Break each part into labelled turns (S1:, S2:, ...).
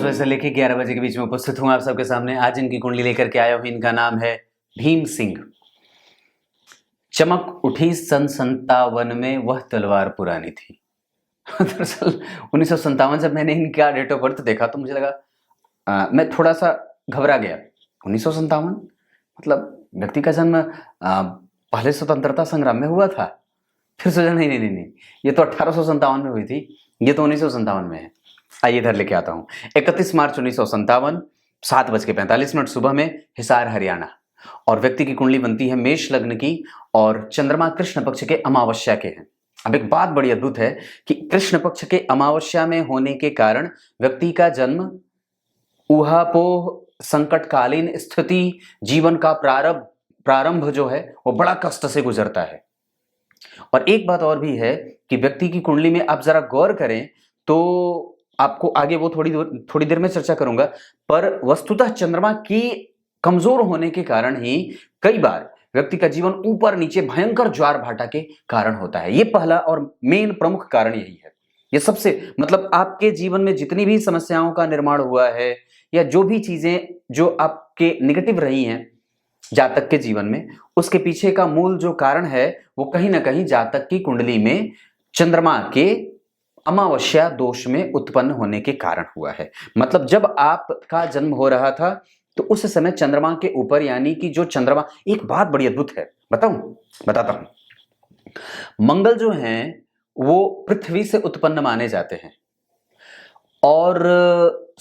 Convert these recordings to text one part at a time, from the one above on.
S1: बजे से लेकर 11 बजे के बीच में उपस्थित हूं आप सबके सामने। आज इनकी कुंडली लेकर के आया हूं। इनका नाम है भीम सिंह। चमक उठी सन 57 में, वह तलवार पुरानी थी। दरअसल 1957 जब मैंने इनका डेट ऑफ बर्थ देखा तो मुझे लगा मैं थोड़ा सा घबरा गया। 1957 मतलब व्यक्ति का जन्म पहले स्वतंत्रता संग्राम में हुआ था। फिर सोचा नहीं, ये तो 1857 में हुई थी, ये तो 1957 में है। आइए इधर लेके आता हूँ। 31 मार्च 1957, 7:45 सुबह में, हिसार हरियाणा। और व्यक्ति की कुंडली बनती है मेष लग्न की और चंद्रमा कृष्ण पक्ष के अमावस्या के हैं। अब एक बात बड़ी अद्भुत है कि कृष्ण पक्ष के अमावस्या में होने के कारण व्यक्ति का जन्म ऊहापोह संकटकालीन स्थिति, जीवन का प्रारंभ जो है वो बड़ा कष्ट से गुजरता है। और एक बात और भी है कि व्यक्ति की कुंडली में आप जरा गौर करें तो आपको आगे वो थोड़ी देर में चर्चा करूंगा, पर वस्तुतः चंद्रमा की कमजोर होने के कारण ही कई बार व्यक्ति का जीवन ऊपर नीचे भयंकर ज्वार भाटा के कारण होता है। ये पहला और मेन प्रमुख कारण यही है। ये सबसे मतलब आपके जीवन में जितनी भी समस्याओं का निर्माण हुआ है या जो भी चीजें जो आपके नेगेटिव रही हैं जातक के जीवन में, उसके पीछे का मूल जो कारण है वो कहीं ना कहीं जातक की कुंडली में चंद्रमा के अमावस्या दोष में उत्पन्न होने के कारण हुआ है। मतलब जब आपका जन्म हो रहा था तो उस समय चंद्रमा के ऊपर, यानी कि जो चंद्रमा, एक बात बड़ी अद्भुत है, बताता हूं। मंगल जो हैं वो पृथ्वी से उत्पन्न माने जाते हैं और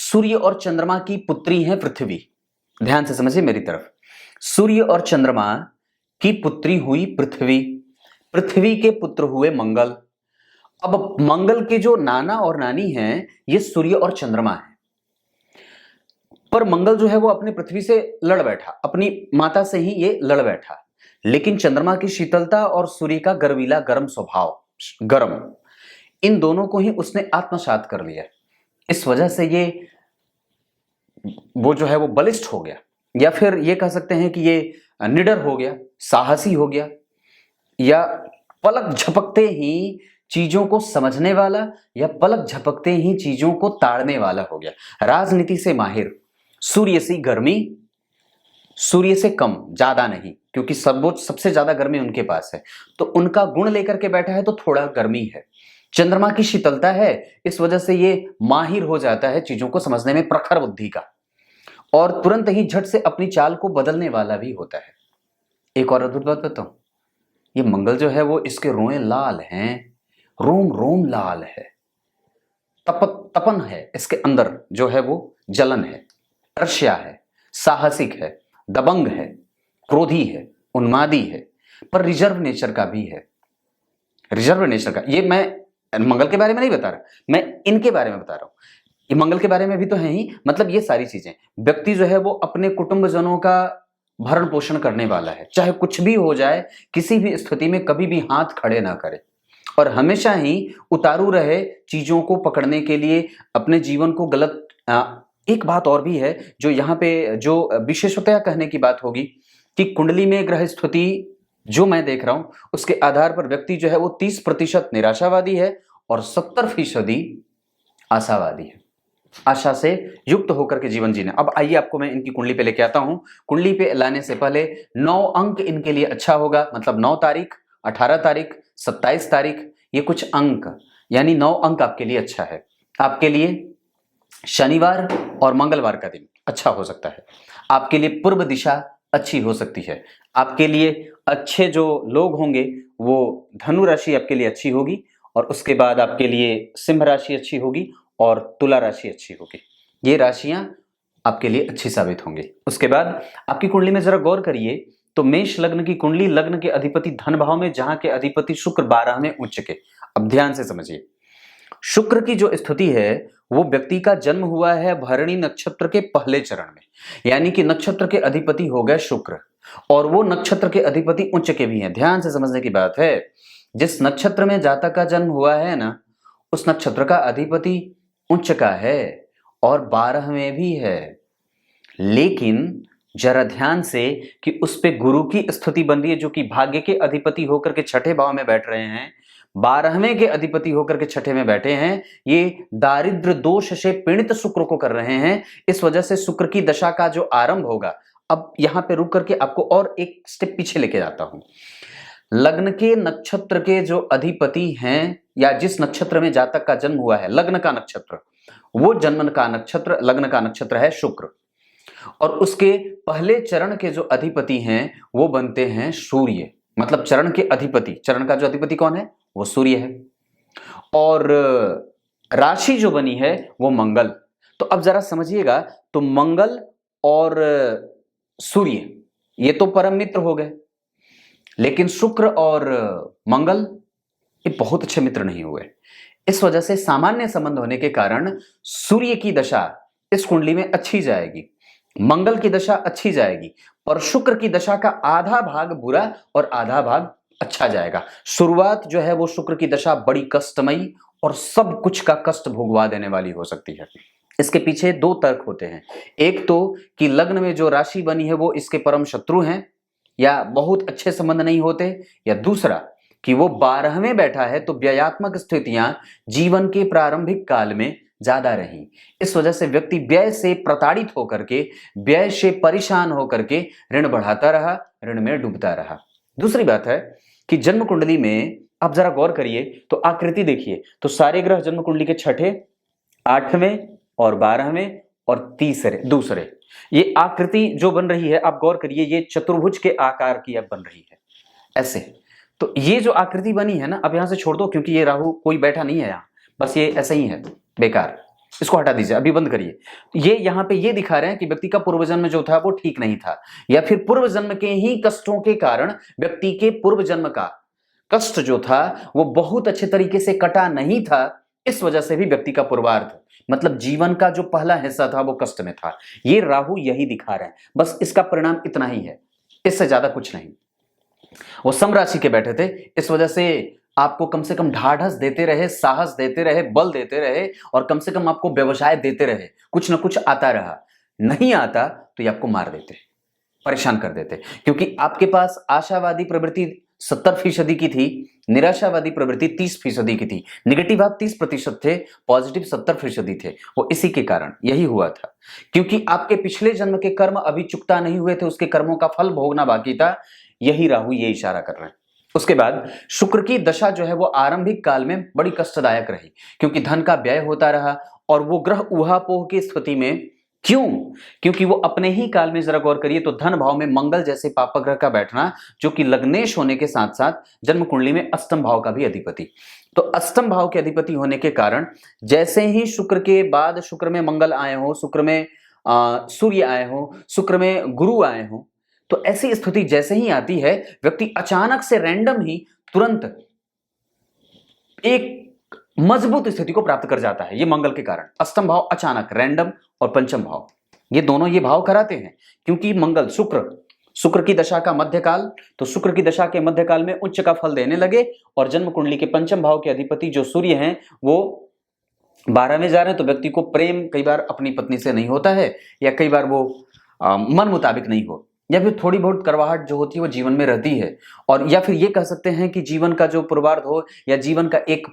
S1: सूर्य और चंद्रमा की पुत्री है पृथ्वी। ध्यान से समझिए मेरी तरफ। सूर्य और चंद्रमा की पुत्री हुई पृथ्वी, पृथ्वी के पुत्र हुए मंगल। अब मंगल के जो नाना और नानी हैं ये सूर्य और चंद्रमा है, पर मंगल जो है वो अपने पृथ्वी से लड़ बैठा, अपनी माता से ही ये लड़ बैठा। लेकिन चंद्रमा की शीतलता और सूर्य का गर्वीला गर्म स्वभाव, गर्म, इन दोनों को ही उसने आत्मसात कर लिया। इस वजह से ये वो जो है वो बलिष्ठ हो गया, या फिर ये कह सकते हैं कि ये निडर हो गया, साहसी हो गया, या पलक झपकते ही चीजों को समझने वाला या पलक झपकते ही चीजों को ताड़ने वाला हो गया। राजनीति से माहिर, सूर्य से गर्मी, सूर्य से कम, ज्यादा नहीं, क्योंकि सबसे ज्यादा गर्मी उनके पास है, तो उनका गुण लेकर के बैठा है तो थोड़ा गर्मी है। चंद्रमा की शीतलता है, इस वजह से ये माहिर हो जाता है चीजों को समझने में, प्रखर बुद्धि का, और तुरंत ही झट से अपनी चाल को बदलने वाला भी होता है। एक और अद्भुत बात बताऊं, ये मंगल जो है वो, इसके रोए लाल हैं, रोम रोम लाल है, तपन है इसके अंदर, जो है वो जलन है, ईर्ष्या है, साहसिक है, दबंग है, क्रोधी है, उन्मादी है, पर रिजर्व नेचर का भी है। रिजर्व नेचर का, ये मैं मंगल के बारे में नहीं बता रहा, मैं इनके बारे में बता रहा हूं। ये मंगल के बारे में भी तो है ही, मतलब ये सारी चीजें, व्यक्ति जो है वो अपने कुटुंबजनों का भरण पोषण करने वाला है, चाहे कुछ भी हो जाए, किसी भी स्थिति में कभी भी हाथ खड़े ना करे, और हमेशा ही उतारू रहे चीजों को पकड़ने के लिए, अपने जीवन को गलत। एक बात और भी है जो यहाँ पे जो विशेषतया कहने की बात होगी कि कुंडली में ग्रह स्थिति जो मैं देख रहा हूं उसके आधार पर व्यक्ति जो है वो 30% निराशावादी है और 70% आशावादी है, आशा से युक्त होकर के जीवन जीना। अब आइए आपको मैं इनकी कुंडली पे लेके आता हूं। कुंडली पे लाने से पहले 9 अंक इनके लिए अच्छा होगा, मतलब 9 तारीख, 18 तारीख, 27 तारीख, ये कुछ अंक, यानी 9 अंक आपके लिए अच्छा है। आपके लिए शनिवार और मंगलवार का दिन अच्छा हो सकता है। आपके लिए पूर्व दिशा अच्छी हो सकती है। आपके लिए अच्छे जो लोग होंगे वो धनु राशि आपके लिए अच्छी होगी, और उसके बाद आपके लिए सिंह राशि अच्छी होगी और तुला राशि अच्छी होगी। ये राशियां आपके लिए अच्छी साबित होंगी। उसके बाद आपकी कुंडली में जरा गौर करिए तो मेष लग्न की कुंडली, लग्न के अधिपति धन भाव में, जहां के अधिपति शुक्र 12 में उच्च के। अब ध्यान से समझिए, शुक्र की जो स्थिति है वो व्यक्ति का जन्म हुआ है भरणी नक्षत्र के पहले चरण में, यानी कि नक्षत्र के अधिपति हो गए शुक्र, और वो नक्षत्र के अधिपति उच्च के भी हैं। ध्यान से समझने की बात है, जिस नक्षत्र में जातक का जन्म हुआ है ना, उस नक्षत्र का अधिपति उच्च का है और 12 में भी है। लेकिन जरा ध्यान से कि उस पे गुरु की स्थिति बन रही है, जो कि भाग्य के अधिपति होकर के छठे भाव में बैठ रहे हैं। 12वें के अधिपति होकर के छठे में बैठे हैं, ये दारिद्र दोष से पीड़ित शुक्र को कर रहे हैं। इस वजह से शुक्र की दशा का जो आरंभ होगा, अब यहां पे रुक करके आपको और एक स्टेप पीछे लेके जाता हूं। लग्न के नक्षत्र के जो अधिपति हैं या जिस नक्षत्र में जातक का जन्म हुआ है, लग्न का नक्षत्र, वो जन्म का नक्षत्र, लग्न का नक्षत्र है शुक्र, और उसके पहले चरण के जो अधिपति हैं वो बनते हैं सूर्य। मतलब चरण के अधिपति, चरण का जो अधिपति कौन है? वो सूर्य है। और राशि जो बनी है वो मंगल। तो अब जरा समझिएगा, तो मंगल और सूर्य ये तो परम मित्र हो गए, लेकिन शुक्र और मंगल ये बहुत अच्छे मित्र नहीं हुए। इस वजह से सामान्य संबंध होने के कारण सूर्य की दशा इस कुंडली में अच्छी जाएगी, मंगल की दशा अच्छी जाएगी, और शुक्र की दशा का आधा भाग बुरा और आधा भाग अच्छा जाएगा। शुरुआत जो है वो शुक्र की दशा बड़ी कष्टमयी और सब कुछ का कष्ट भोगवा देने वाली हो सकती है। इसके पीछे दो तर्क होते हैं। एक तो कि लग्न में जो राशि बनी है वो इसके परम शत्रु हैं या बहुत अच्छे संबंध नहीं होते, या दूसरा कि वो 12वें बैठा है तो व्ययात्मक स्थितियां जीवन के प्रारंभिक काल में ज्यादा रही। इस वजह से व्यक्ति व्यय से प्रताड़ित होकर के, व्यय से परेशान होकर के ऋण बढ़ाता रहा, ऋण में डूबता रहा। दूसरी बात है कि जन्म कुंडली में आप जरा गौर करिए तो आकृति देखिए, तो सारे ग्रह जन्म कुंडली के छठे, 8वें और 12वें और दूसरे, ये आकृति जो बन रही है आप गौर करिए, ये चतुर्भुज के आकार की अब बन रही है ऐसे। तो ये जो आकृति बनी है ना, अब यहां से छोड़ दो क्योंकि ये राहु कोई बैठा नहीं है यहाँ, बस ये ऐसा ही है, बेकार, इसको हटा दीजिए, अभी बंद करिए। ये यहाँ पे ये दिखा रहे हैं कि व्यक्ति का पूर्व जन्म जो था वो ठीक नहीं था, या फिर पूर्व जन्म के ही कष्टों के कारण व्यक्ति के पूर्व जन्म का कष्ट जो था वो बहुत अच्छे तरीके से कटा नहीं था। इस वजह से भी व्यक्ति का पूर्वार्ध, मतलब जीवन का जो पहला हिस्सा था वो कष्ट में था। ये राहु यही दिखा रहे हैं, बस इसका परिणाम इतना ही है, इससे ज्यादा कुछ नहीं। वो सम राशि के बैठे थे, इस वजह से आपको कम से कम ढाढ़स देते रहे, साहस देते रहे, बल देते रहे, और कम से कम आपको व्यवसाय देते रहे, कुछ ना कुछ आता रहा। नहीं आता तो ये आपको मार देते, परेशान कर देते, क्योंकि आपके पास आशावादी प्रवृत्ति 70% की थी, निराशावादी प्रवृत्ति 30% की थी, निगेटिव आप 30% थे, पॉजिटिव 70% थे। वो इसी के कारण यही हुआ था, क्योंकि आपके पिछले जन्म के कर्म अभी चुकता नहीं हुए थे, उसके कर्मों का फल भोगना बाकी था। यही राहु ये इशारा कर रहे हैं। उसके बाद शुक्र की दशा जो है वो आरंभिक काल में बड़ी कष्टदायक रही, क्योंकि धन का व्यय होता रहा, और वो ग्रह ऊहापोह की स्थिति में, क्यों? क्योंकि वो अपने ही काल में, जरा गौर करिए, तो धन भाव में मंगल जैसे पापक ग्रह का बैठना, जो कि लग्नेश होने के साथ साथ जन्म कुंडली में अष्टम भाव का भी अधिपति, तो अष्टम भाव के अधिपति होने के कारण जैसे ही शुक्र के बाद शुक्र में मंगल आए हो, शुक्र में सूर्य आए हो, शुक्र में गुरु आए हो, तो ऐसी स्थिति जैसे ही आती है, व्यक्ति अचानक से रैंडम ही तुरंत एक मजबूत स्थिति को प्राप्त कर जाता है। ये मंगल के कारण अष्टम भाव अचानक, रैंडम और पंचम भाव, ये दोनों ये भाव कराते हैं, क्योंकि मंगल शुक्र की दशा का मध्यकाल, तो शुक्र की दशा के मध्यकाल में उच्च का फल देने लगे, और जन्म कुंडली के पंचम भाव के अधिपति जो सूर्य हैं वो 12वें जा रहे हैं, तो व्यक्ति को प्रेम कई बार अपनी पत्नी से नहीं होता है, या कई बार वो मन मुताबिक नहीं हो, या फिर थोड़ी बहुत करवाहट जो होती है वो जीवन में रहती है, और या फिर ये कह सकते हैं कि जीवन का जो पूर्वार्ध हो या जीवन का एक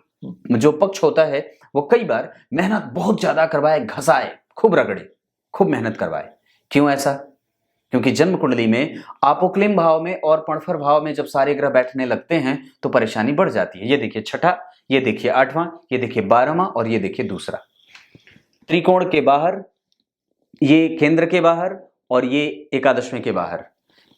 S1: जो पक्ष होता है वो कई बार मेहनत बहुत ज्यादा करवाए, घसाए, खूब रगड़े, खूब मेहनत करवाए। क्यों ऐसा? क्योंकि जन्म कुंडली में आपोक्लिम भाव में और पणफर भाव में जब सारे ग्रह बैठने लगते हैं तो परेशानी बढ़ जाती है। ये देखिए छठा, ये देखिए 8वां, ये देखिए 12वां, और ये देखिए दूसरा, त्रिकोण के बाहर, ये केंद्र के बाहर, और ये एकादशवें के बाहर,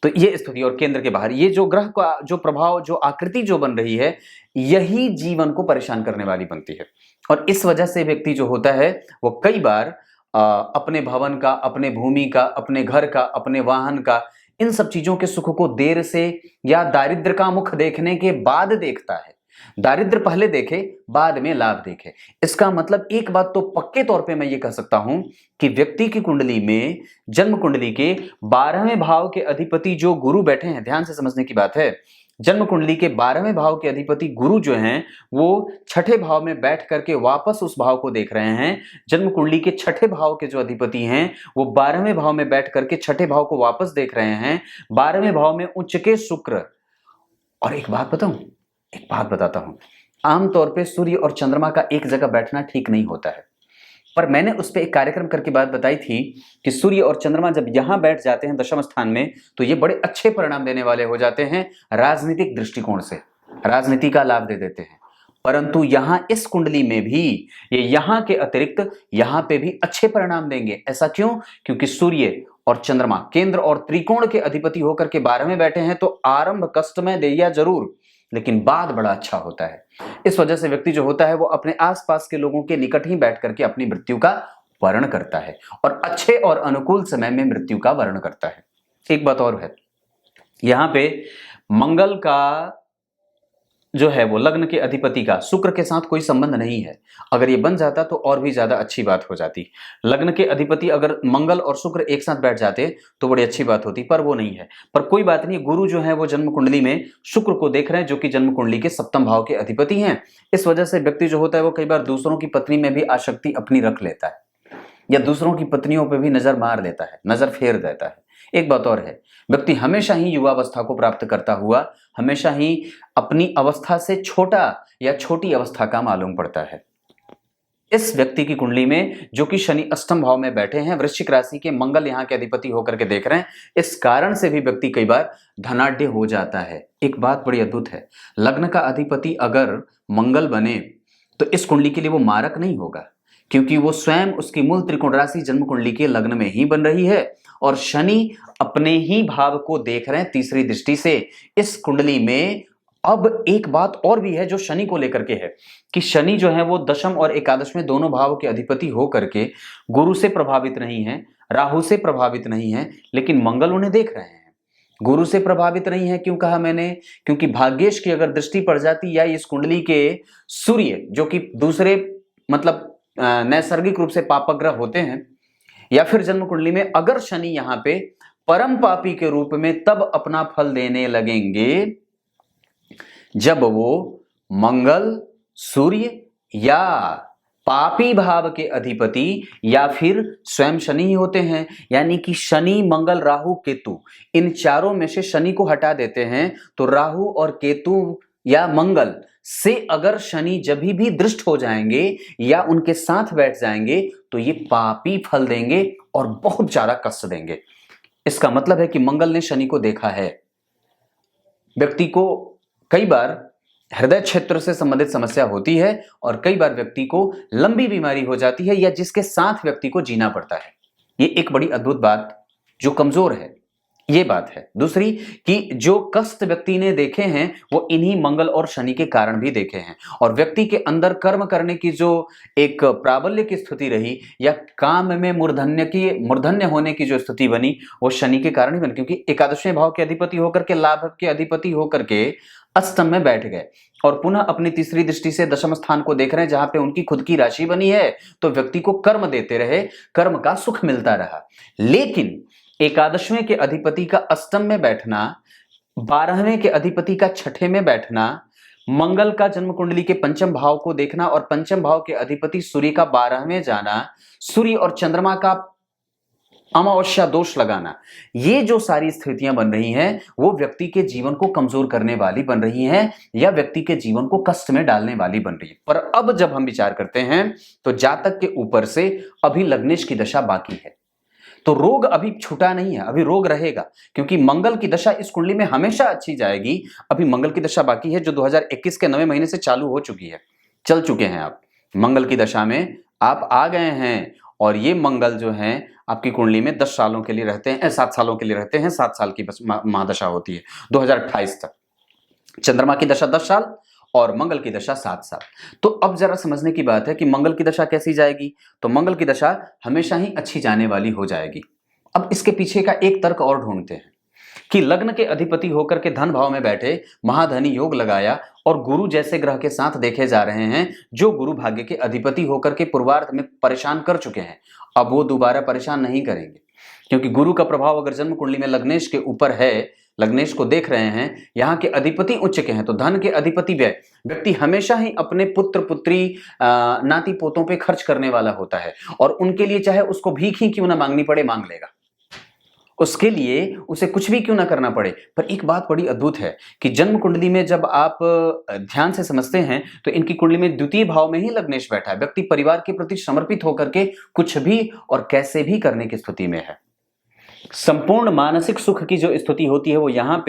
S1: तो ये स्थिति, और केंद्र के बाहर, ये जो ग्रह का जो प्रभाव, जो आकृति जो बन रही है, यही जीवन को परेशान करने वाली बनती है। और इस वजह से व्यक्ति जो होता है वो कई बार अपने भवन का, अपने भूमि का, अपने घर का, अपने वाहन का, इन सब चीजों के सुख को देर से या दारिद्र का मुख देखने के बाद देखता है। दारिद्र पहले देखे, बाद में लाभ देखे। इसका मतलब एक बात तो पक्के तौर पे मैं ये कह सकता हूं कि व्यक्ति की कुंडली में, जन्म कुंडली के 12वें भाव के अधिपति जो गुरु बैठे हैं, ध्यान से समझने की बात है, जन्म कुंडली के 12वें भाव के अधिपति गुरु जो हैं वो छठे भाव में बैठ करके वापस उस भाव को देख रहे हैं। जन्म कुंडली के छठे भाव के जो अधिपति हैं वो 12वें भाव में बैठ करके छठे भाव को वापस देख रहे हैं, 12वें भाव में उच्च के शुक्र। और एक बात बताता हूं, आमतौर पे सूर्य और चंद्रमा का एक जगह बैठना ठीक नहीं होता है, पर मैंने उस पर एक कार्यक्रम करके बात बताई थी कि सूर्य और चंद्रमा जब यहां बैठ जाते हैं दशम स्थान में, तो ये बड़े अच्छे परिणाम देने वाले हो जाते हैं राजनीतिक दृष्टिकोण से, राजनीति का लाभ दे देते हैं। परंतु यहां इस कुंडली में भी ये यहां के अतिरिक्त यहां पे भी अच्छे परिणाम देंगे। ऐसा क्यों? क्योंकि सूर्य और चंद्रमा केंद्र और त्रिकोण के अधिपति होकर के 12 में बैठे हैं, तो आरंभ कष्टमय देया जरूर, लेकिन बाद बड़ा अच्छा होता है। इस वजह से व्यक्ति जो होता है वो अपने आसपास के लोगों के निकट ही बैठ करके अपनी मृत्यु का वर्ण करता है और अच्छे और अनुकूल समय में मृत्यु का वर्ण करता है। एक बात और है, यहां पे मंगल का जो है वो लग्न के अधिपति का शुक्र के साथ कोई संबंध नहीं है। अगर ये बन जाता तो और भी ज्यादा अच्छी बात हो जाती। लग्न के अधिपति अगर मंगल और शुक्र एक साथ बैठ जाते तो बड़ी अच्छी बात होती, पर वो नहीं है। पर कोई बात नहीं, गुरु जो है वो जन्म कुंडली में शुक्र को देख रहे हैं, जो कि जन्म कुंडली के सप्तम भाव के अधिपति हैं। इस वजह से व्यक्ति जो होता है वो कई बार दूसरों की पत्नी में भी आसक्ति अपनी रख लेता है या दूसरों की पत्नियों पर भी नजर मार देता है, नजर फेर देता है। एक बात और है, व्यक्ति हमेशा ही युवावस्था को प्राप्त करता हुआ हमेशा ही अपनी अवस्था से छोटा या छोटी अवस्था का मालूम पड़ता है। इस व्यक्ति की कुंडली में जो कि शनि अष्टम भाव में बैठे हैं, वृश्चिक राशि के मंगल यहां के अधिपति होकर के देख रहे हैं, इस कारण से भी व्यक्ति कई बार धनाढ्य हो जाता है। एक बात बड़ी अद्भुत है, लग्न का अधिपति अगर मंगल बने तो इस कुंडली के लिए वो मारक नहीं होगा, क्योंकि वो स्वयं उसकी मूल त्रिकोण राशि जन्म कुंडली के लग्न में ही बन रही है और शनि अपने ही भाव को देख रहे हैं तीसरी दृष्टि से इस कुंडली में। अब एक बात और भी है जो शनि को लेकर के है कि शनि जो है वो दशम और एकादश में दोनों भाव के अधिपति हो करके गुरु से प्रभावित नहीं है, राहु से प्रभावित नहीं है, लेकिन मंगल उन्हें देख रहे हैं। गुरु से प्रभावित नहीं है, क्यों कहा मैंने? क्योंकि भाग्येश की अगर दृष्टि पड़ जाती या इस कुंडली के सूर्य जो कि दूसरे मतलब नैसर्गिक रूप से पापग्रह होते हैं, या फिर जन्म कुंडली में अगर शनि यहां पे परम पापी के रूप में तब अपना फल देने लगेंगे जब वो मंगल, सूर्य या पापी भाव के अधिपति या फिर स्वयं शनि ही होते हैं। यानी कि शनि, मंगल, राहु, केतु, इन चारों में से शनि को हटा देते हैं तो राहु और केतु या मंगल से अगर शनि जब भी दृष्ट हो जाएंगे या उनके साथ बैठ जाएंगे तो ये पापी फल देंगे और बहुत ज्यादा कष्ट देंगे। इसका मतलब है कि मंगल ने शनि को देखा है। व्यक्ति को कई बार हृदय क्षेत्र से संबंधित समस्या होती है और कई बार व्यक्ति को लंबी बीमारी हो जाती है या जिसके साथ व्यक्ति को जीना पड़ता है। ये एक बड़ी अद्भुत बात जो कमजोर है, ये बात है। दूसरी कि जो कष्ट व्यक्ति ने देखे हैं वो इन्हीं मंगल और शनि के कारण भी देखे हैं, और व्यक्ति के अंदर कर्म करने की जो एक प्राबल्य की स्थिति रही या काम में मूर्धन्य होने की जो स्थिति बनी वो शनि के कारण ही बनी, क्योंकि एकादशवें भाव के अधिपति होकर के, लाभ के अधिपति होकर के अष्टम में बैठ गए और पुनः अपनी तीसरी दृष्टि से दशम स्थान को देख रहे हैं जहां पे उनकी खुद की राशि बनी है। तो व्यक्ति को कर्म देते रहे, कर्म का सुख मिलता रहा। लेकिन एकादशवें के अधिपति का अष्टम में बैठना, 12वें के अधिपति का छठे में बैठना, मंगल का जन्म कुंडली के पंचम भाव को देखना और पंचम भाव के अधिपति सूर्य का 12वें जाना, सूर्य और चंद्रमा का अमावस्या दोष लगाना, ये जो सारी स्थितियां बन रही हैं वो व्यक्ति के जीवन को कमजोर करने वाली बन रही हैं या व्यक्ति के जीवन को कष्ट में डालने वाली बन रही है। पर अब जब हम विचार करते हैं तो जातक के ऊपर से अभी लग्नेश की दशा बाकी है, तो रोग अभी छूटा नहीं है, अभी रोग रहेगा, क्योंकि मंगल की दशा इस कुंडली में हमेशा अच्छी जाएगी। अभी मंगल की दशा बाकी है जो 2021 के 9वें महीने से चालू हो चुकी है, चल चुके हैं आप मंगल की दशा में, आप आ गए हैं। और ये मंगल जो है आपकी कुंडली में 10 सालों के लिए रहते हैं, 7 सालों के लिए रहते हैं, 7 साल की महादशा होती है 2028 तक। चंद्रमा की दशा 10 साल और मंगल की दशा 7 साल। तो अब जरा समझने की बात है कि मंगल की दशा कैसी जाएगी, तो मंगल की दशा हमेशा ही अच्छी जाने वाली हो जाएगी। अब इसके पीछे का एक तर्क और ढूंढते हैं कि लग्न के अधिपति होकर के धन भाव में बैठे महाधनी योग लगाया और गुरु जैसे ग्रह के साथ देखे जा रहे हैं जो गुरु भाग्य के अधिपति होकर के पूर्वार्ध में परेशान कर चुके हैं। अब वो दोबारा परेशान नहीं करेंगे, क्योंकि गुरु का प्रभाव अगर जन्म कुंडली में लग्नेश के ऊपर है, लग्नेश को देख रहे हैं, यहाँ के अधिपति उच्च के हैं, तो धन के अधिपति व्यक्ति हमेशा ही अपने पुत्र पुत्री नाती पोतों पे खर्च करने वाला होता है और उनके लिए चाहे उसको भीख ही क्यों ना मांगनी पड़े मांग लेगा। उसके लिए उसे कुछ भी क्यों ना करना पड़े। पर एक बात बड़ी अद्भुत है कि जन्म कुंडली में जब आप ध्यान से समझते हैं तो इनकी कुंडली में द्वितीय भाव में ही लग्नेश बैठा है। व्यक्ति परिवार के प्रति समर्पित होकर के कुछ भी और कैसे भी करने की स्थिति में है। संपूर्ण मानसिक सुख की जो स्थिति होती है वो यहाँ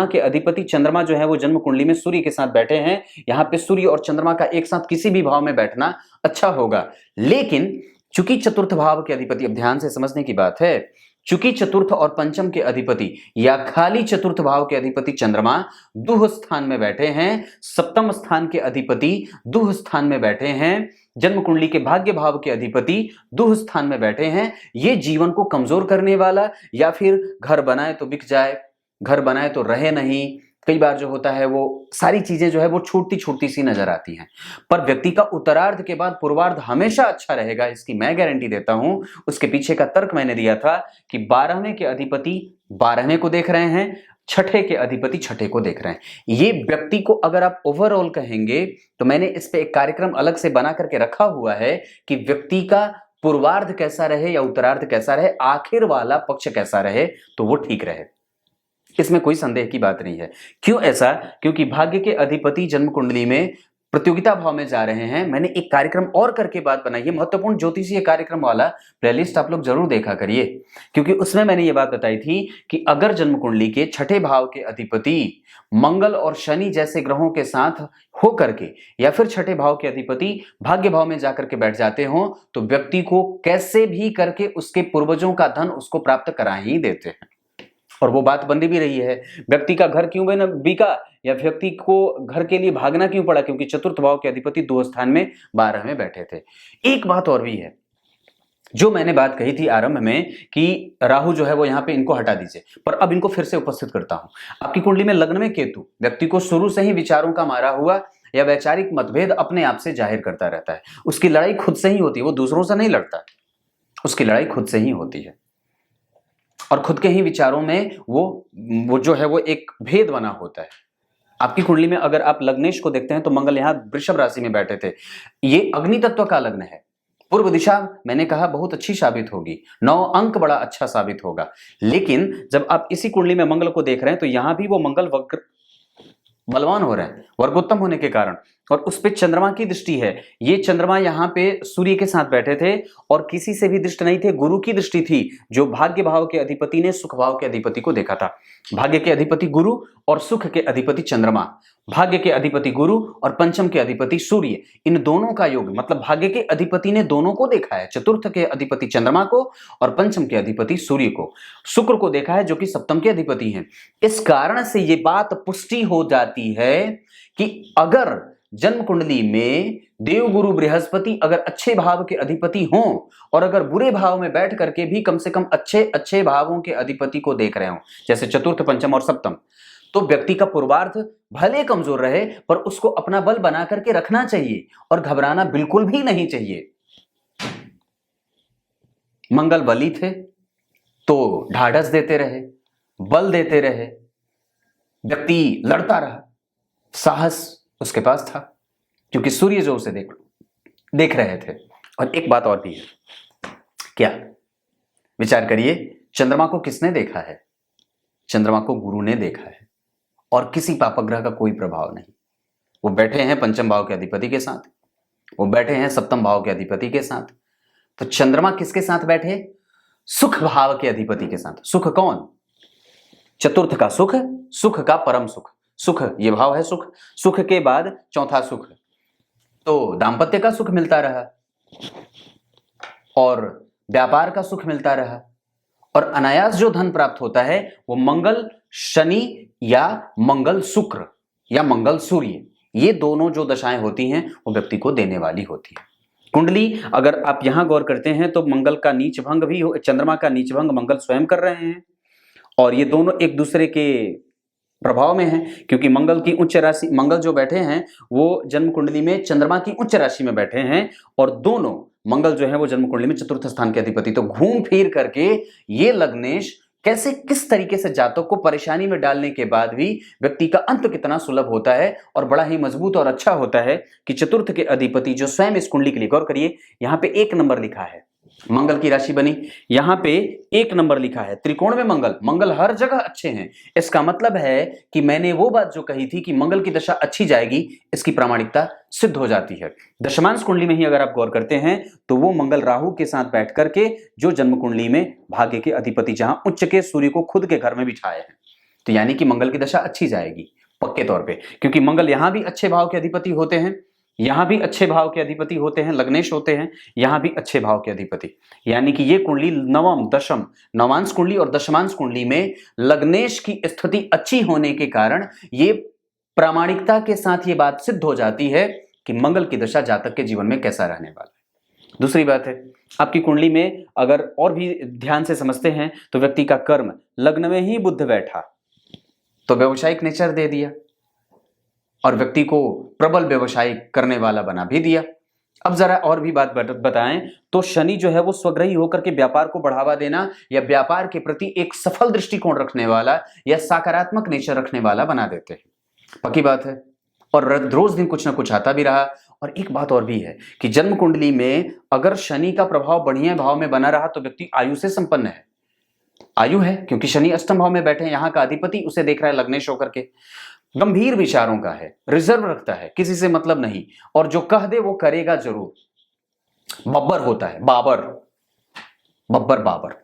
S1: के अधिपति चंद्रमा जो है वो जन्म कुंडली में सूर्य के साथ बैठे हैं। यहाँ पे सूर्य और चंद्रमा का एक साथ किसी भी भाव में बैठना अच्छा होगा, लेकिन चूंकि चतुर्थ भाव के अधिपति, अब ध्यान से समझने की बात है, चूंकि चतुर्थ और पंचम के अधिपति या खाली चतुर्थ भाव के अधिपति चंद्रमा दुह स्थान में बैठे हैं, सप्तम स्थान के अधिपति दुह स्थान में बैठे हैं, जन्म कुंडली के भाग्य भाव के अधिपति दुह स्थान में बैठे हैं, ये जीवन को कमजोर करने वाला, या फिर घर बनाए तो बिक जाए, घर बनाए तो रहे नहीं, कई बार जो होता है वो सारी चीजें जो है वो छोटी छोटी सी नजर आती हैं। पर व्यक्ति का उत्तरार्ध के बाद पूर्वार्ध हमेशा अच्छा रहेगा, इसकी मैं गारंटी देता हूं। उसके पीछे का तर्क मैंने दिया था कि 12वें के अधिपति 12वें को देख रहे हैं, छठे के अधिपति छठे को देख रहे हैं। ये व्यक्ति को अगर आप ओवरऑल कहेंगे तो मैंने इस पे एक कार्यक्रम अलग से बना करके रखा हुआ है कि व्यक्ति का पूर्वार्ध कैसा रहे या उत्तरार्ध कैसा रहे, आखिर वाला पक्ष कैसा रहे तो वो ठीक रहे, इसमें कोई संदेह की बात नहीं है। क्यों ऐसा? क्योंकि भाग्य के अधिपति जन्म कुंडली में प्रतियोगिता भाव में जा रहे हैं। मैंने एक कार्यक्रम और करके बात बनाई है, महत्वपूर्ण ज्योतिषीय कार्यक्रम वाला प्लेलिस्ट आप लोग जरूर देखा करिए, क्योंकि उसमें मैंने ये बात बताई थी कि अगर जन्म कुंडली के छठे भाव के अधिपति मंगल और शनि जैसे ग्रहों के साथ हो करके या फिर छठे भाव के अधिपति भाग्य भाव में जाकर के बैठ जाते हो तो व्यक्ति को कैसे भी करके उसके पूर्वजों का धन उसको प्राप्त करा ही देते हैं। और वो बात बंदी भी रही है। व्यक्ति का घर क्यों बिका या व्यक्ति को घर के लिए भागना क्यों पड़ा? क्योंकि चतुर्थ भाव के अधिपति दो स्थान में 12 में बैठे थे। एक बात और भी है, जो मैंने बात कही थी आरंभ में कि राहु जो है वो यहाँ पे इनको हटा दीजिए, पर अब इनको फिर से उपस्थित करता हूं। आपकी कुंडली में लग्न में केतु व्यक्ति को शुरू से ही विचारों का मारा हुआ या वैचारिक मतभेद अपने आप से जाहिर करता रहता है। उसकी लड़ाई खुद से ही होती है, वो दूसरों से नहीं लड़ता, उसकी लड़ाई खुद से ही होती है और खुद के ही विचारों में वो जो है वो एक भेद बना होता है। आपकी कुंडली में अगर आप लग्नेश को देखते हैं तो मंगल यहां वृषभ राशि में बैठे थे। ये अग्नि तत्व का लग्न है। पूर्व दिशा मैंने कहा बहुत अच्छी साबित होगी, 9 अंक बड़ा अच्छा साबित होगा। लेकिन जब आप इसी कुंडली में मंगल को देख रहे हैं तो यहां भी वो मंगल वक्र बलवान हो रहे हैं वर्गोत्तम होने के कारण, और उस पे चंद्रमा की दृष्टि है। ये चंद्रमा यहाँ पे सूर्य के साथ बैठे थे और किसी से भी दृष्ट नहीं थे, गुरु की दृष्टि थी, जो भाग्य भाव के अधिपति ने सुख भाव के अधिपति को देखा था। भाग्य के अधिपति गुरु और सुख के अधिपति चंद्रमा, भाग्य के अधिपति गुरु और पंचम के अधिपति सूर्य, इन दोनों का योग, मतलब भाग्य के अधिपति ने दोनों को देखा है, चतुर्थ के अधिपति चंद्रमा को और पंचम के अधिपति सूर्य को, शुक्र को देखा है जो कि सप्तम के अधिपति हैं। इस कारण से ये बात पुष्टि हो जाती है कि अगर जन्म कुंडली में देवगुरु बृहस्पति अगर अच्छे भाव के अधिपति हों और अगर बुरे भाव में बैठ करके भी कम से कम अच्छे अच्छे भावों के अधिपति को देख रहे हो, जैसे चतुर्थ पंचम और सप्तम, तो व्यक्ति का पूर्वार्ध भले कमजोर रहे पर उसको अपना बल बना करके रखना चाहिए और घबराना बिल्कुल भी नहीं चाहिए। मंगल बली थे तो ढाढ़स देते रहे, बल देते रहे, व्यक्ति लड़ता रहा, साहस उसके पास था क्योंकि सूर्य जो उसे देख रहे थे। और एक बात और भी है, क्या विचार करिए, चंद्रमा को किसने देखा है? चंद्रमा को गुरु ने देखा है और किसी पापग्रह का कोई प्रभाव नहीं। वो बैठे हैं पंचम भाव के अधिपति के साथ, वो बैठे हैं सप्तम भाव के अधिपति के साथ। तो चंद्रमा किसके साथ बैठे? सुख भाव के अधिपति के साथ। सुख कौन? चतुर्थ का सुख, सुख का परम सुख। सुख ये भाव है सुख, सुख के बाद चौथा सुख, तो दाम्पत्य का सुख मिलता रहा और व्यापार का सुख मिलता रहा और अनायास जो धन प्राप्त होता है वो मंगल शनि या मंगल शुक्र या मंगल सूर्य, ये दोनों जो दशाएं होती हैं वो व्यक्ति को देने वाली होती है। कुंडली अगर आप यहां गौर करते हैं तो मंगल का नीच भंग भी चंद्रमा का नीच भंग मंगल स्वयं कर रहे हैं और ये दोनों एक दूसरे के प्रभाव में है, क्योंकि मंगल की उच्च राशि, मंगल जो बैठे हैं वो जन्म कुंडली में चंद्रमा की उच्च राशि में बैठे हैं और दोनों मंगल जो है वो जन्म कुंडली में चतुर्थ स्थान के अधिपति। तो घूम फिर करके ये लग्नेश कैसे किस तरीके से जातक को परेशानी में डालने के बाद भी व्यक्ति का अंत कितना सुलभ होता है और बड़ा ही मजबूत और अच्छा होता है कि चतुर्थ के अधिपति जो स्वयं इस कुंडली के लिए, गौर करिए यहाँ पे 1 नंबर लिखा है, मंगल की राशि बनी, यहां पे 1 नंबर लिखा है, त्रिकोण में मंगल, मंगल हर जगह अच्छे हैं। इसका मतलब है कि मैंने वो बात जो कही थी कि मंगल की दशा अच्छी जाएगी, इसकी प्रामाणिकता सिद्ध हो जाती है। दशमांश कुंडली में ही अगर आप गौर करते हैं तो वो मंगल राहु के साथ बैठ करके जो जन्म कुंडली में भाग्य के अधिपति जहां उच्च के सूर्य को खुद के घर में बिठाए हैं, तो यानी कि मंगल की दशा अच्छी जाएगी पक्के तौर पे, क्योंकि मंगल यहां भी अच्छे भाव के अधिपति होते हैं, यहां भी अच्छे भाव के अधिपति होते हैं, लग्नेश होते हैं, यहां भी अच्छे भाव के अधिपति, यानी कि ये कुंडली नवम दशम, नवांश कुंडली और दशमांश कुंडली में लग्नेश की स्थिति अच्छी होने के कारण ये प्रामाणिकता के साथ ये बात सिद्ध हो जाती है कि मंगल की दशा जातक के जीवन में कैसा रहने वाला है। दूसरी बात है, आपकी कुंडली में अगर और भी ध्यान से समझते हैं तो व्यक्ति का कर्म लग्न में ही बुध बैठा तो व्यवसायिक नेचर दे दिया और व्यक्ति को प्रबल व्यवसाय करने वाला बना भी दिया। अब जरा और भी बात बताएं तो शनि जो है वो स्वग्रही होकर के व्यापार को बढ़ावा देना या व्यापार के प्रति एक सफल दृष्टिकोण रखने वाला या सकारात्मक नेचर रखने वाला बना देते हैं, पक्की बात है। और रोज दिन कुछ ना कुछ आता भी रहा। और एक बात और भी है कि जन्म कुंडली में अगर शनि का प्रभाव बढ़िया भाव में बना रहा तो व्यक्ति आयु से संपन्न है, आयु है क्योंकि शनि अष्टम भाव में बैठे हैं, यहां का अधिपति उसे देख रहा है लग्नेश होकर के, गंभीर विचारों का है, रिजर्व रखता है, किसी से मतलब नहीं, और जो कह दे वो करेगा जरूर, बब्बर होता है, बाबर, बब्बर बाबर,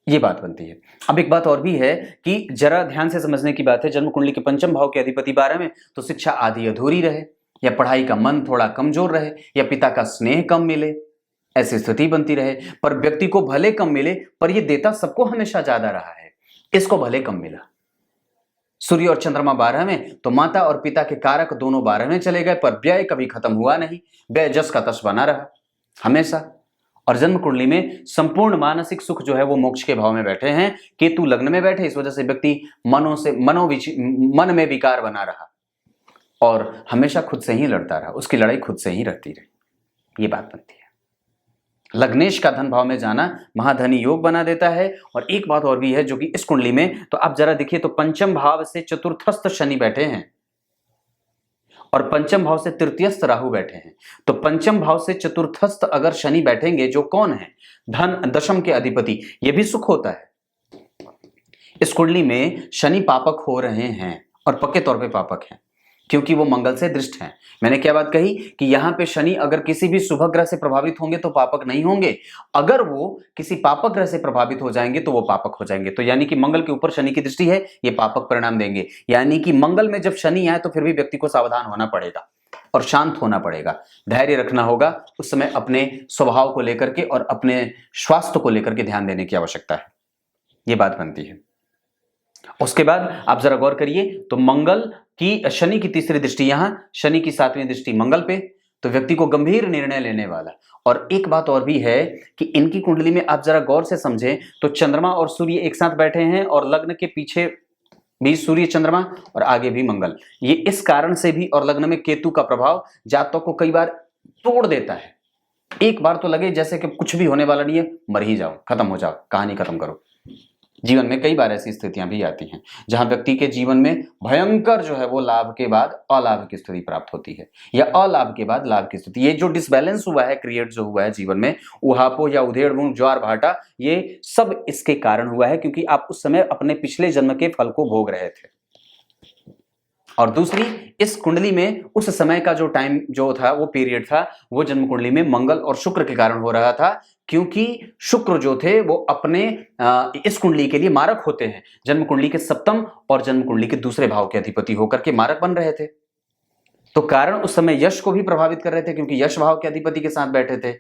S1: ये बात बनती है। अब एक बात और भी है कि जरा ध्यान से समझने की बात है, जन्म कुंडली के पंचम भाव के अधिपति 12 में, तो शिक्षा आधी अधूरी रहे या पढ़ाई का मन थोड़ा कमजोर रहे या पिता का स्नेह कम मिले, ऐसी स्थिति बनती रहे। पर व्यक्ति को भले कम मिले पर यह देता सबको हमेशा ज्यादा रहा है, इसको भले कम मिला। सूर्य और चंद्रमा 12 में तो माता और पिता के कारक दोनों 12 में चले गए, पर व्यय कभी खत्म हुआ नहीं, व्यय जस का तस बना रहा हमेशा। और जन्म कुंडली में संपूर्ण मानसिक सुख जो है वो मोक्ष के भाव में बैठे हैं, केतु लग्न में बैठे, इस वजह से व्यक्ति मन में विकार बना रहा और हमेशा खुद से ही लड़ता रहा, उसकी लड़ाई खुद से ही रहती रही, ये बात बनती है। लग्नेश का धन भाव में जाना महाधनी योग बना देता है। और एक बात और भी है जो कि इस कुंडली में, तो आप जरा देखिए तो पंचम भाव से चतुर्थस्थ शनि बैठे हैं और पंचम भाव से तृतीयस्थ राहु बैठे हैं। तो पंचम भाव से चतुर्थस्थ अगर शनि बैठेंगे, जो कौन है धन दशम के अधिपति, ये भी सुख होता है। इस कुंडली में शनि पापक हो रहे हैं और पक्के तौर पे पापक हैं क्योंकि वो मंगल से दृष्ट हैं। मैंने क्या बात कही कि यहां पे शनि अगर किसी भी शुभ ग्रह से प्रभावित होंगे तो पापक नहीं होंगे, अगर वो किसी पापक ग्रह से प्रभावित हो जाएंगे तो वो पापक हो जाएंगे। तो यानी कि मंगल के ऊपर शनि की दृष्टि है, ये पापक परिणाम देंगे। यानी कि मंगल में जब शनि आए तो फिर भी व्यक्ति को सावधान होना पड़ेगा और शांत होना पड़ेगा, धैर्य रखना होगा उस समय, अपने स्वभाव को लेकर के और अपने स्वास्थ्य को लेकर के ध्यान देने की आवश्यकता है, ये बात बनती है। उसके बाद आप जरा गौर करिए तो मंगल की शनि की तीसरी दृष्टि, यहां शनि की 7वीं दृष्टि मंगल पे, तो व्यक्ति को गंभीर निर्णय लेने वाला। और एक बात और भी है कि इनकी कुंडली में आप जरा गौर से समझें तो चंद्रमा और सूर्य एक साथ बैठे हैं और लग्न के पीछे भी सूर्य चंद्रमा और आगे भी मंगल, ये इस कारण से भी, और लग्न में केतु का प्रभाव जातकों को कई बार तोड़ देता है। एक बार तो लगे जैसे कि कुछ भी होने वाला नहीं है, मर ही जाओ, खत्म हो जाओ, कहानी खत्म करो। जीवन में कई बार ऐसी स्थितियां भी आती हैं जहां व्यक्ति के जीवन में भयंकर जो है वो लाभ के बाद अलाभ की स्थिति प्राप्त होती है या अलाभ के बाद लाभ की स्थिति। ये जो डिसबैलेंस हुआ है, क्रिएट जो हुआ है जीवन में, उहापो या उधेड़-बुन, ज्वार भाटा, ये सब इसके कारण हुआ है क्योंकि आप उस समय अपने पिछले जन्म के फल को भोग रहे थे। और दूसरी, इस कुंडली में उस समय का जो टाइम जो था, वो पीरियड था, वो जन्म कुंडली में मंगल और शुक्र के कारण हो रहा था क्योंकि शुक्र जो थे वो अपने इस कुंडली के लिए मारक होते हैं, जन्म कुंडली के सप्तम और जन्म कुंडली के दूसरे भाव के अधिपति होकर के मारक बन रहे थे। तो कारण उस समय यश को भी प्रभावित कर रहे थे क्योंकि यश भाव के अधिपति के साथ बैठे थे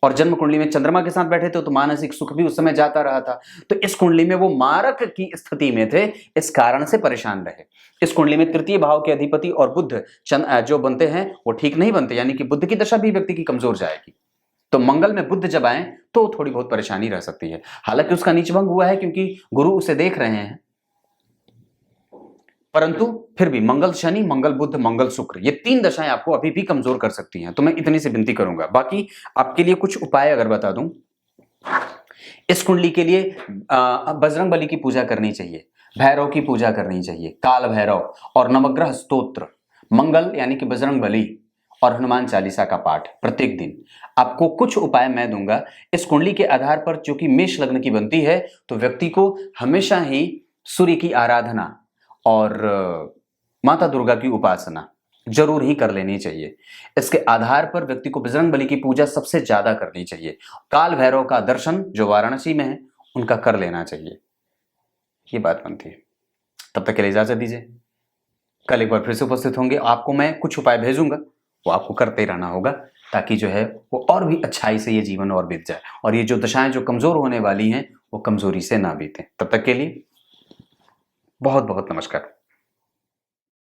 S1: और जन्म कुंडली में चंद्रमा के साथ बैठे थे, तो मानसिक सुख भी उस समय जाता रहा था। तो इस कुंडली में वो मारक की स्थिति में थे, इस कारण से परेशान रहे। इस कुंडली में तृतीय भाव के अधिपति और बुध जो बनते हैं वो ठीक नहीं बनते, यानी कि बुध की दशा भी व्यक्ति की कमजोर जाएगी। तो मंगल में बुध जब आए तो थोड़ी बहुत परेशानी रह सकती है। हालांकि उसका नीचभंग हुआ है क्योंकि गुरु उसे देख रहे हैं, परंतु फिर भी मंगल शनि, मंगल बुध, मंगल शुक्र, ये 3 दशाएं आपको अभी भी कमजोर कर सकती हैं। तो मैं इतनी सी विनती करूंगा। बाकी आपके लिए कुछ उपाय अगर बता दूं, इस कुंडली के लिए बजरंग बली की पूजा करनी चाहिए, भैरव की पूजा करनी चाहिए, काल भैरव और नवग्रह स्तोत्र, मंगल यानी कि बजरंग बली और हनुमान चालीसा का पाठ प्रत्येक दिन। आपको कुछ उपाय मैं दूंगा इस कुंडली के आधार पर, जो कि मेष लग्न की बनती है, तो व्यक्ति को हमेशा ही सूर्य की आराधना और माता दुर्गा की उपासना जरूर ही कर लेनी चाहिए। इसके आधार पर व्यक्ति को बजरंगबली की पूजा सबसे ज्यादा करनी चाहिए। काल भैरव का दर्शन जो वाराणसी में है उनका कर लेना चाहिए। ये बात बनती है। तब तक के लिए इजाजत दीजिए। कल एक बार फिर से उपस्थित होंगे। आपको मैं कुछ उपाय भेजूंगा, वो आपको करते रहना होगा, ताकि जो है वो और भी अच्छाई से ये जीवन और बीत जाए, और ये जो दशाएं जो कमजोर होने वाली हैं वो कमजोरी से ना बीतें। तब तक के लिए बहुत बहुत नमस्कार।